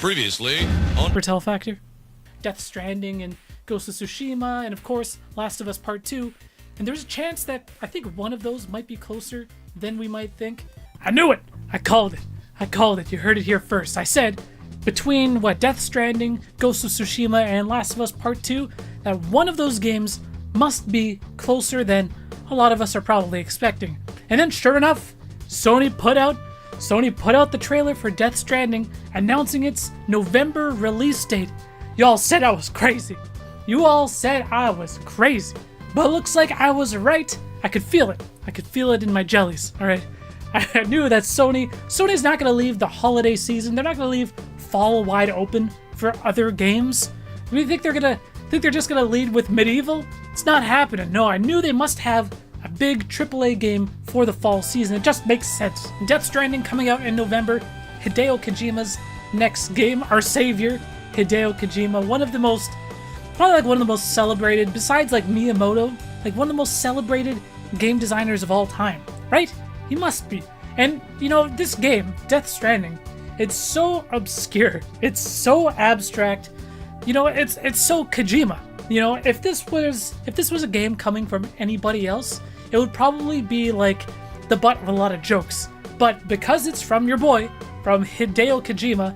Previously on Tell Factor, Death Stranding, and Ghost of Tsushima, and of course, Last of Us Part 2. And there's a chance that I think one of those might be closer than we might think. I knew it! I called it. You heard it here first. I said, between Death Stranding, Ghost of Tsushima, and Last of Us Part 2, that one of those games must be closer than a lot of us are probably expecting. And then sure enough, Sony put out the trailer for Death Stranding, announcing its November release date. Y'all said I was crazy. You all said I was crazy. But it looks like I was right. I could feel it. I could feel it in my jellies, alright? I knew that Sony's not going to leave the holiday season. They're not going to leave fall wide open for other games. Do you think they're just going to lead with Medieval? It's not happening. No, I knew they must have a big AAA game for the fall season. It just makes sense. Death Stranding coming out in November. Hideo Kojima's next game. Our savior, Hideo Kojima. One of the most celebrated, besides Miyamoto, one of the most celebrated game designers of all time. Right? He must be. And, this game, Death Stranding, it's so obscure. It's so abstract. It's so Kojima. If this was a game coming from anybody else, it would probably be the butt of a lot of jokes. But because it's from your boy, from Hideo Kojima,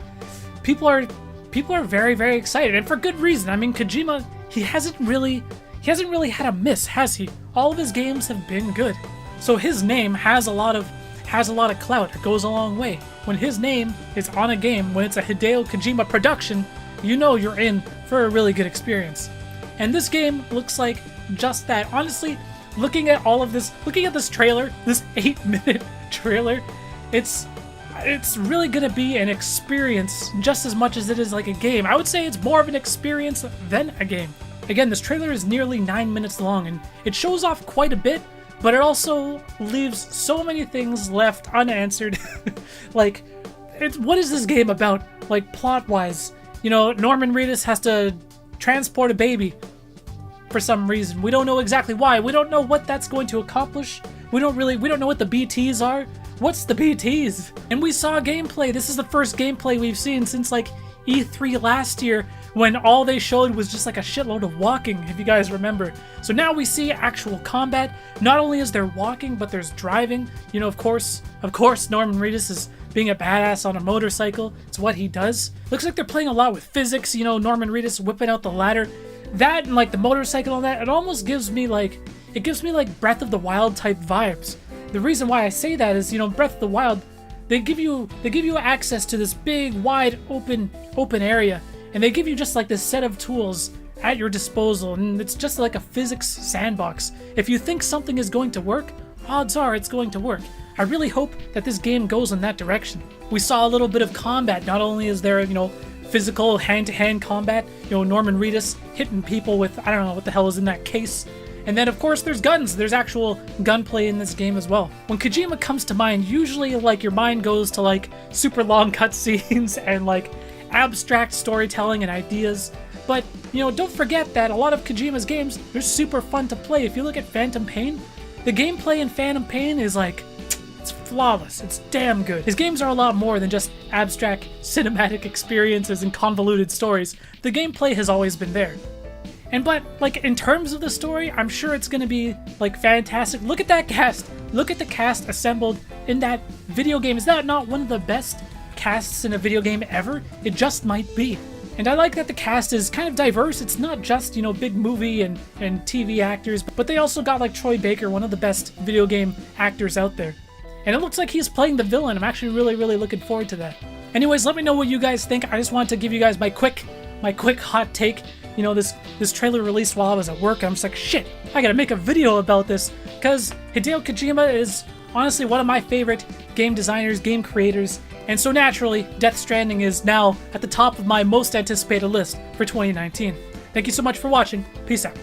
people are very, very excited, and for good reason. I mean, Kojima, he hasn't really had a miss, has he? All of his games have been good. So his name has a lot of clout. It goes a long way. When his name is on a game, when it's a Hideo Kojima production, you're in for a really good experience. And this game looks like just that. Honestly, looking at this trailer, this 8-minute trailer, it's really gonna be an experience just as much as it is like a game. I would say it's more of an experience than a game. Again, this trailer is nearly 9 minutes long, and it shows off quite a bit, but it also leaves so many things left unanswered. What is this game about? Plot-wise, Norman Reedus has to transport a baby for some reason. We don't know exactly why. We don't know what that's going to accomplish. We don't know what the BTs are. What's the BTs? And we saw gameplay. This is the first gameplay we've seen since E3 last year, when all they showed was just a shitload of walking, if you guys remember. So now we see actual combat. Not only is there walking, but there's driving. Of course, Norman Reedus is being a badass on a motorcycle. It's what he does. Looks like they're playing a lot with physics. Norman Reedus whipping out the ladder. That and the motorcycle and all that, it almost gives me Breath of the Wild type vibes. The reason why I say that is, Breath of the Wild, they give you access to this big, wide, open area, and they give you just this set of tools at your disposal, and it's just like a physics sandbox. If you think something is going to work, odds are it's going to work. I really hope that this game goes in that direction. We saw a little bit of combat. Not only is there, physical hand-to-hand combat, Norman Reedus hitting people with, I don't know what the hell is in that case. And then, of course, there's guns. There's actual gunplay in this game as well. When Kojima comes to mind, usually, your mind goes to, super long cutscenes and, abstract storytelling and ideas. But, don't forget that a lot of Kojima's games, they're super fun to play. If you look at Phantom Pain, the gameplay in Phantom Pain is, it's flawless. It's damn good. His games are a lot more than just abstract cinematic experiences and convoluted stories. The gameplay has always been there. But in terms of the story, I'm sure it's gonna be fantastic. Look at that cast. Look at the cast assembled in that video game. Is that not one of the best casts in a video game ever? It just might be. And I like that the cast is kind of diverse. It's not just, big movie and TV actors, but they also got Troy Baker, one of the best video game actors out there. And it looks like he's playing the villain. I'm actually really, really looking forward to that. Anyways, let me know what you guys think. I just wanted to give you guys my quick hot take. This trailer released while I was at work, and I'm just shit, I gotta make a video about this, because Hideo Kojima is honestly one of my favorite game designers, game creators, and so naturally, Death Stranding is now at the top of my most anticipated list for 2019. Thank you so much for watching. Peace out.